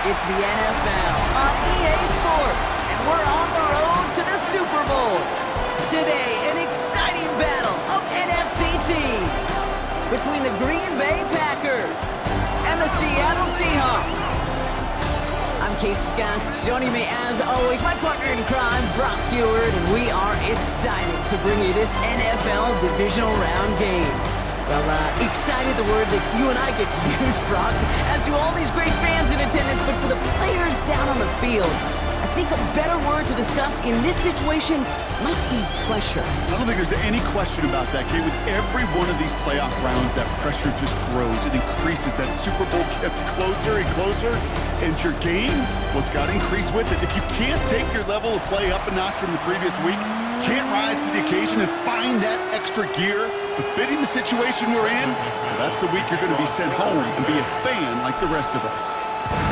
It's the NFL on EA Sports, and we're on the road to the Super Bowl. Today, an exciting battle of NFC teams between the Green Bay Packers and the Seattle Seahawks. I'm Keith Scott. Joining me, as always, my partner in crime, Brock Heward, and we are excited to bring you this NFL Divisional Round game. Well, excited, the word that you and I get to use, Brock, as do all these great fans in attendance, but for the players down on the field, I think a better word to discuss in this situation might be pressure. I don't think there's any question about that, Kate. With every one of these playoff rounds, that pressure just grows. It increases. That Super Bowl gets closer and closer, and your game, well, it's got to increase with it. If you can't take your level of play up a notch from the previous week, can't rise to the occasion and find that extra gear befitting the situation we're in, well, that's the week you're going to be sent home and be a fan like the rest of us.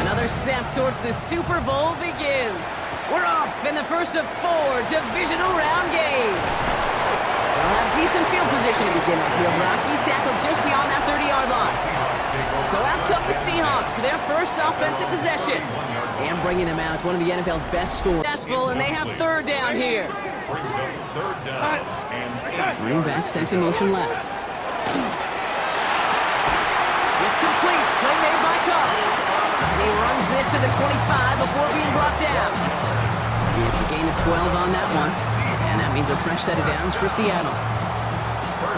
Another step towards the Super Bowl begins. We're off in the first of 4 divisional round games. They'll have decent field position to begin with here. Rockies tackled just beyond that 30-yard line. So out come the Seahawks for their first offensive possession. And bringing them out, one of the NFL's best stores. Successful, and they have third down here. Running back sent in motion left. It's complete. Play made by Cup. And he runs this to the 25 before being brought down. It's a gain of 12 on that one. And that means a fresh set of downs for Seattle.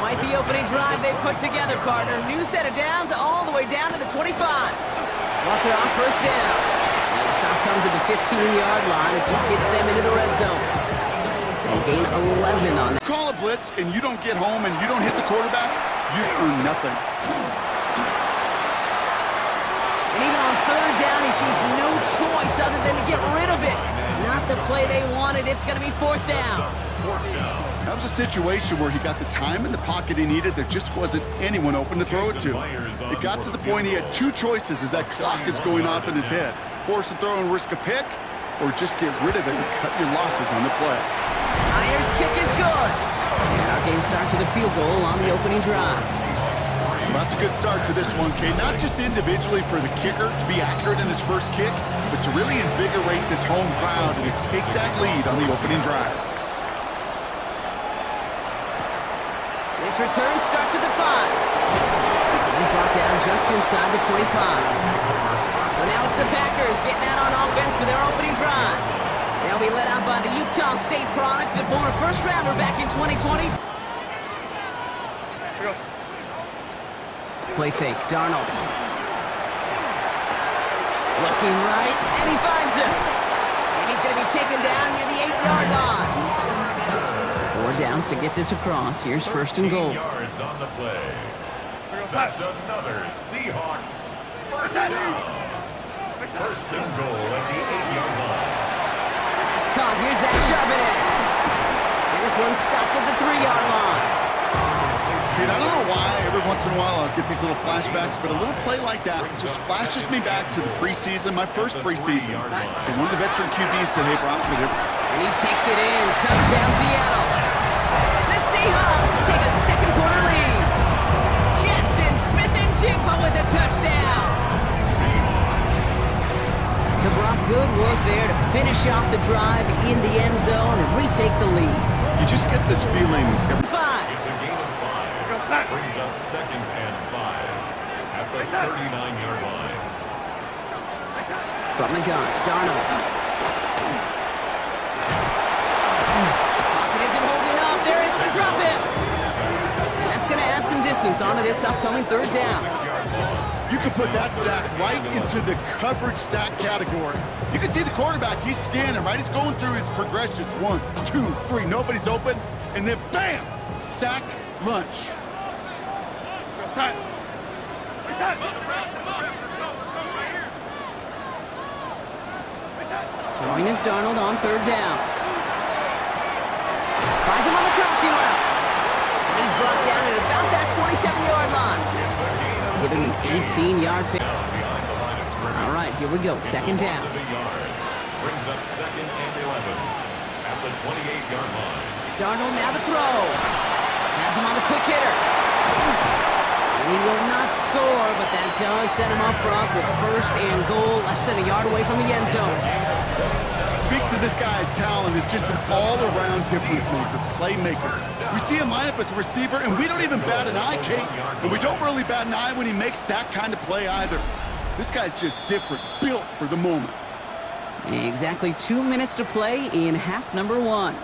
Quite the opening drive they put together, partner. New set of downs all the way down to the 25. Walker off first down. And the stop comes at the 15-yard line as he gets them into the red zone. And gain 11 on that. Call a blitz and you don't get home and you don't hit the quarterback, you've earned nothing. And even on third down, he sees no choice other than to get rid of it. Not the play they wanted. It's going to be fourth down. That was a situation where he got the time in the pocket he needed. There just wasn't anyone open to throw it to. It got to the point he had 2 choices as that clock is going off in his head. Force a throw and risk a pick, or just get rid of it and cut your losses on the play. Myers' kick is good. And our game starts with a field goal on the opening drive. Well, that's a good start to this one, Kate. Not just individually for the kicker to be accurate in his first kick, but to really invigorate this home crowd and to take that lead on the opening drive. This return starts at the 5. He's brought down just inside the 25. So now it's the Packers getting out on offense for their opening drive. They'll be led out by the Utah State product and former first-rounder back in 2020. Play fake, Darnold. Looking right, and he finds him. And he's going to be taken down near the 8-yard line. 4 downs to get this across. Here's first and goal. Yards on the play. That's another Seahawks first down. First and goal at the 8-yard line. It's caught. Here's that Charbonnet. And this one's stopped at the 3-yard line. Dude, I don't know why every once in a while I'll get these little flashbacks, but a little play like that just flashes me back to the preseason, my first preseason. And one of the veteran QBs said, hey, Brock, and he takes it in. Touchdown, Seattle. The Seahawks take a second quarter lead. Jackson, Smith, and Jigba with a touchdown. So Brock, good work there to finish off the drive in the end zone and retake the lead. you just get this feeling. It's a gain of 5. Brings up second and 5 at the 39-yard line. From the gun, Darnold. Pocket isn't holding up. They're able to drop him. And that's going to add some distance onto this upcoming third down. You can put that sack right into the coverage sack category. You can see the quarterback, he's scanning, right? He's going through his progressions. 1, 2, 3, nobody's open. And then bam, sack lunch. Throwing is Darnold on third down. Finds him on the crossing route. And he's brought down at about that 27-yard line. Give him an 18-yard pick. All right, here we go. Second down. Brings up second and 11 at the 28-yard line. Darnold now to throw. Has him on the quick hitter. And He will not score, but that does set him up, Brock, with first and goal, less than a yard away from the end zone. Speaks to this guy's talent as just an all-around difference maker, playmaker. We see him line up as a receiver, and we don't even bat an eye, Kate. And we don't really bat an eye when he makes that kind of play either. This guy's just different, built for the moment. Exactly 2 minutes to play in half number 1.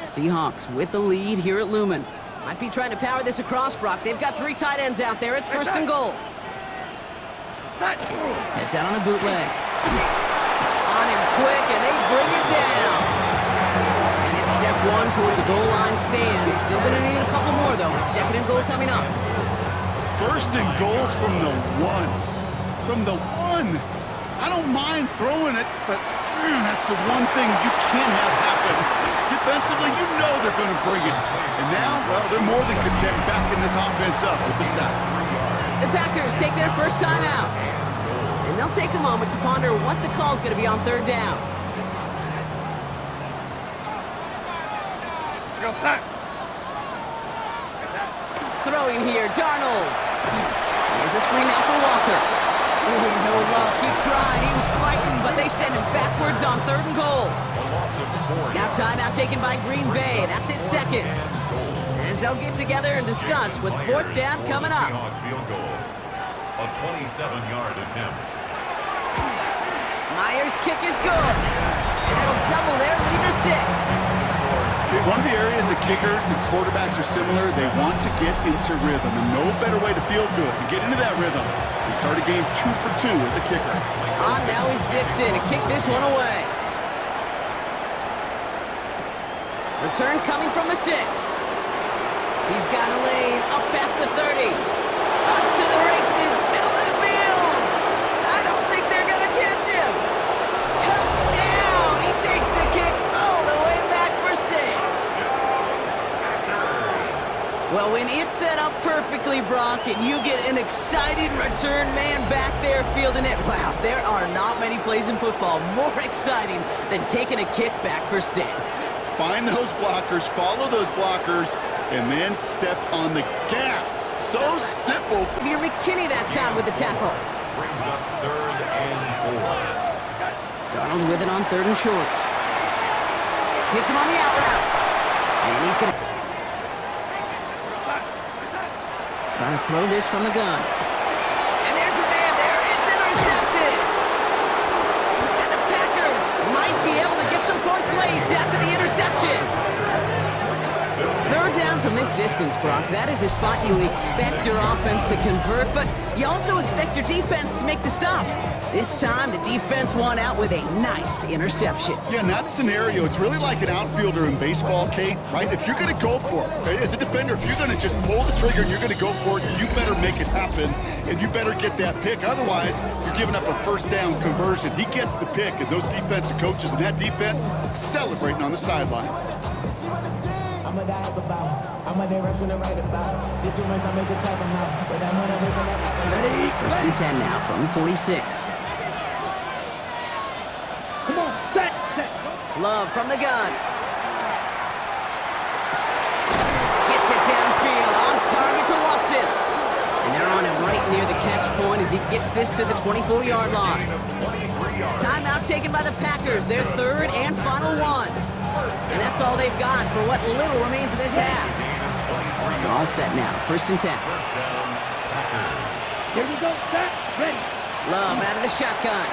Seahawks with the lead here at Lumen. Might be trying to power this across, Brock. They've got 3 tight ends out there. It's first and goal. Heads out on a bootleg. On him quick, and they bring it down. And it's step 1 towards a goal line stand. Still going to need a couple more, though. Second and goal coming up. First and goal from the 1. From the 1. I don't mind throwing it, but that's the one thing you can't have happen. Defensively, you know they're going to bring it. And now, well, they're more than content backing this offense up with the sack. The Packers take their first time out. And they'll take a moment to ponder what the call's going to be on third down. Go sack. Throwing here, Darnold. There's a screen now for Walker. Ooh, no luck. He tried. He was fighting, but they send him backwards on third and goal. Now timeout taken by Green Bay. That's it second. As they'll get together and discuss with fourth down coming up. Field goal. A 27-yard attempt. Myers' kick is good. And that'll double their lead to 6. One of the areas that kickers and quarterbacks are similar, they want to get into rhythm. And no better way to feel good to get into that rhythm and start a game 2 for 2 as a kicker. On now is Dixon to kick this one away. Return coming from the 6. He's got a lane up past the 30. Up to the races, middle of the field. I don't think they're going to catch him. Touchdown! He takes the kick all the way back for 6. Well, when it's set up perfectly, Brock, and you get an exciting return man back there fielding it, wow, there are not many plays in football more exciting than taking a kick back for 6. Find those blockers, follow those blockers, and then step on the gas. So simple. You're McKinney that time with the tackle. Brings up third and 4. Darnold with it on third and short. Hits him on the out route. And he's going to try to throw this from the gun. And there's a man there. It's intercepted. And the Packers might be able to get some points late after the interception. Third down from this distance, Brock. That is a spot you expect your offense to convert, but you also expect your defense to make the stop. This time, the defense won out with a nice interception. Yeah, in that scenario, it's really like an outfielder in baseball, Kate, right? If you're going to go for it, right? As a defender, if you're going to just pull the trigger and you're going to go for it, you better make it happen, and you better get that pick. Otherwise, you're giving up a first down conversion. He gets the pick, and those defensive coaches and that defense celebrating on the sidelines. I'm a die about. I'm a direction to write about. Did too much, I make the type of mouth. But I'm gonna make it. First and 10 now from the 46. Come on, set. Love from the gun. Gets it downfield, on target to Watson. And they're on him right near the catch point as he gets this to the 24-yard line. Timeout taken by the Packers, their third and final one. And that's all they've got for what little remains of this half. All set now, first and 10. Here we go, set, ready. Love out of the shotgun.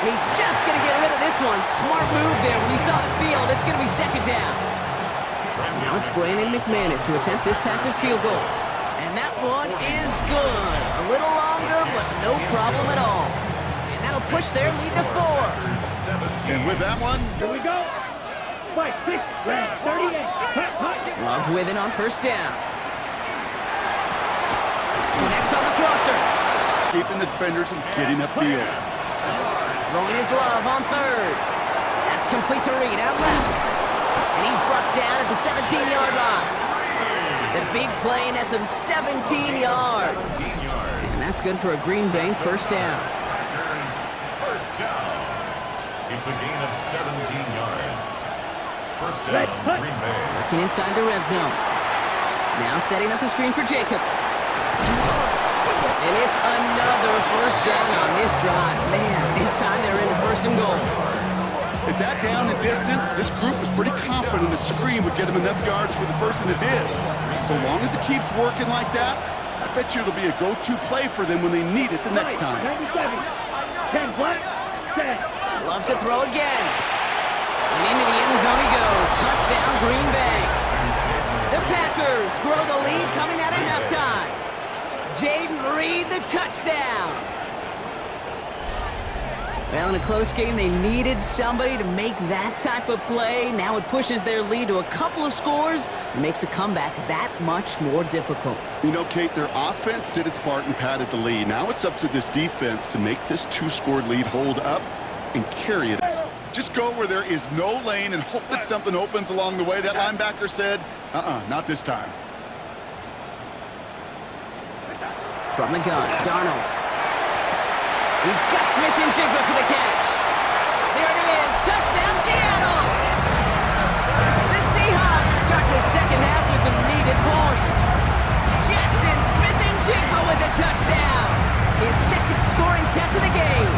And he's just going to get rid of this one. Smart move there when you saw the field. It's going to be second down. Now it's Brandon McManus to attempt this Packers field goal. And that one is good. A little longer, but no problem at all. And that'll push their lead to 4. And with that one, Here we go. Fight, 6, red, 38. Love with it on first down. Connects on the crosser. keeping the defenders and getting upfield. Throwing his Love on third. That's complete to Reed out left. And he's brought down at the 17-yard line. The big play nets him 17 yards. And that's good for a Green Bay first down. First down. It's a gain of 17 yards. First down, Green Bay. Working inside the red zone. Now setting up the screen for Jacobs. And it's another first down on this drive. Man, this time they're into first and goal. At that down and distance, this group was pretty confident the screen would get them enough yards for the first, and it did. So long as it keeps working like that, I bet you it'll be a go-to play for them when they need it the next time. 97. 10 black, 10. Loves to throw again. And into the end zone he goes. Touchdown, Green Bay. The Packers grow the lead coming out of halftime. Jaden Reed, the touchdown. Well, in a close game, they needed somebody to make that type of play. Now it pushes their lead to a couple of scores and makes a comeback that much more difficult. You know, Kate, their offense did its part and padded the lead. Now it's up to this defense to make this two-score lead hold up and carry it. Just go where there is no lane and hope that something opens along the way. That linebacker said, not this time. From the gun, Darnold. He's got Smith and Jigba for the catch. There it is. Touchdown, Seattle. The Seahawks start the second half with some needed points. Jackson Smith and Jigba with a touchdown. His second scoring catch of the game.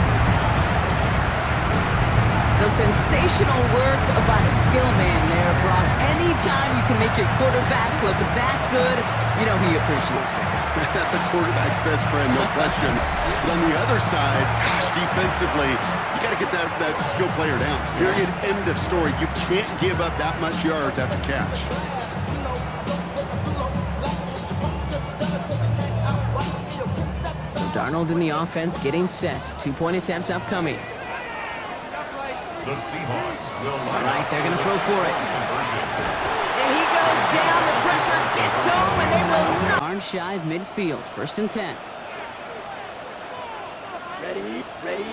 So sensational work by the skill man there, Brock. Anytime you can make your quarterback look that good, you know he appreciates it. That's a quarterback's best friend, no question. But on the other side, gosh, defensively, you got to get that skill player down. Period, end of story. You can't give up that much yards after catch. So Darnold in the offense getting set. Two-point attempt upcoming. The Seahawks will All right, they're going to throw for it. conversion. And he goes down. The pressure gets home, and they will not. Arm shy of midfield. First and 10. Ready, ready.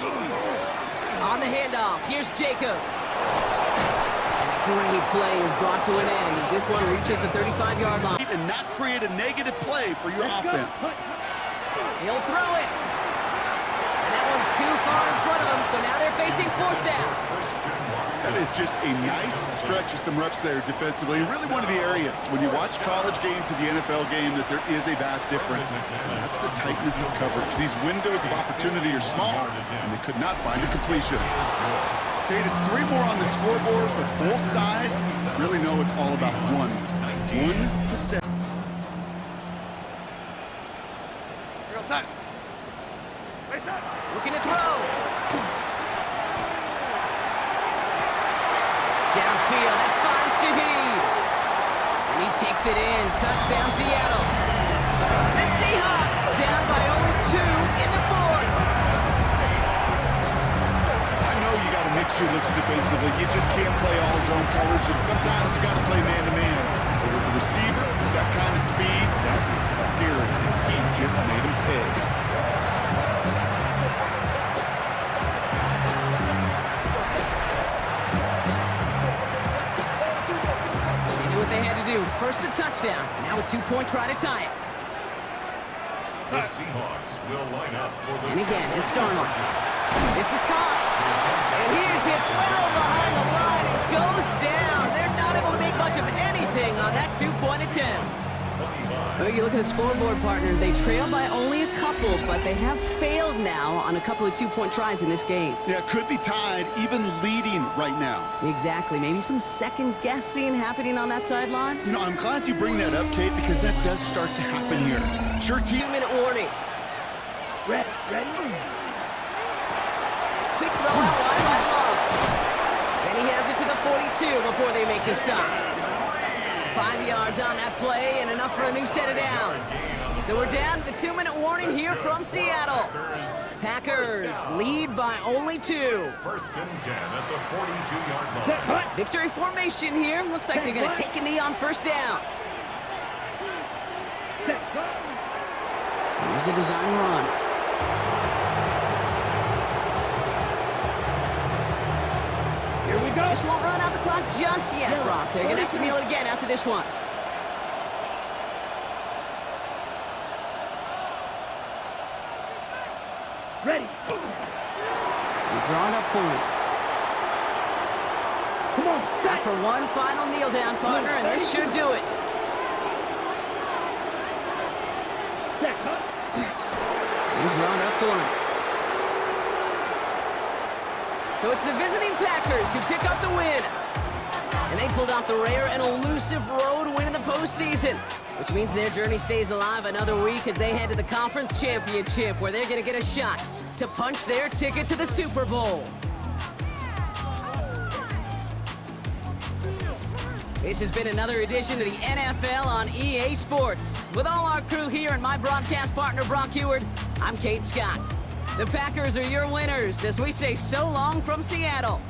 On the handoff, here's Jacobs. And a great play is brought to an end as this one reaches the 35-yard line. And not create a negative play for your offense. He'll throw it. And that one's too far in front of him, so now they're facing fourth down. That is just a nice stretch of some reps there defensively. And really one of the areas, when you watch college game to the NFL game, that there is a vast difference. And that's the tightness of coverage. These windows of opportunity are small, and they could not find a completion. Kate, it's 3 more on the scoreboard, but both sides really know it's all about 1%. Looking to throw. Downfield, that finds Shaheed. And he takes it in. Touchdown, Seattle. The Seahawks down by only 2 in the fourth. I know you got to mix your looks defensively. You just can't play all zone coverage, and sometimes you got to play man-to-man. But with the receiver, with that kind of speed, that is scary. And he just made him pay. First the touchdown, now a 2-point try to tie it. The Seahawks will line up for the... And again, it's Darnold. This is caught. And he is hit well behind the line and goes down. They're not able to make much of anything on that 2-point attempt. Well, you look at the scoreboard, partner. They trail by only a couple, but they have failed now on a couple of 2-point tries in this game. Yeah, could be tied, even leading right now. Exactly. Maybe some second-guessing happening on that sideline. You know, I'm glad you bring that up, Kate, because that does start to happen here. Sure, team. 2-minute warning. Ready. Quick throw out wide by Love. And he has it to the 42 before they make the stop. 5 yards on that play and enough for a new set of downs. So we're down to the 2-minute warning here from Seattle. Packers lead by only 2. First and 10 at the 42-yard line. Victory formation here. Looks like they're going to take a knee on first down. Here's a design run. Here we go. This won't run out the clock just yet, Brock. They're going to have to kneel it again after this one. Ready. We're drawing up for it. Come on. Back for one final kneel down, partner, and this should do it. for him. So it's the visiting Packers who pick up the win. And they pulled off the rare and elusive road win in the postseason, which means their journey stays alive another week as they head to the Conference Championship, where they're going to get a shot to punch their ticket to the Super Bowl. This has been another edition of the NFL on EA Sports. With all our crew here and my broadcast partner, Brock Heward, I'm Kate Scott. The Packers are your winners as we say so long from Seattle.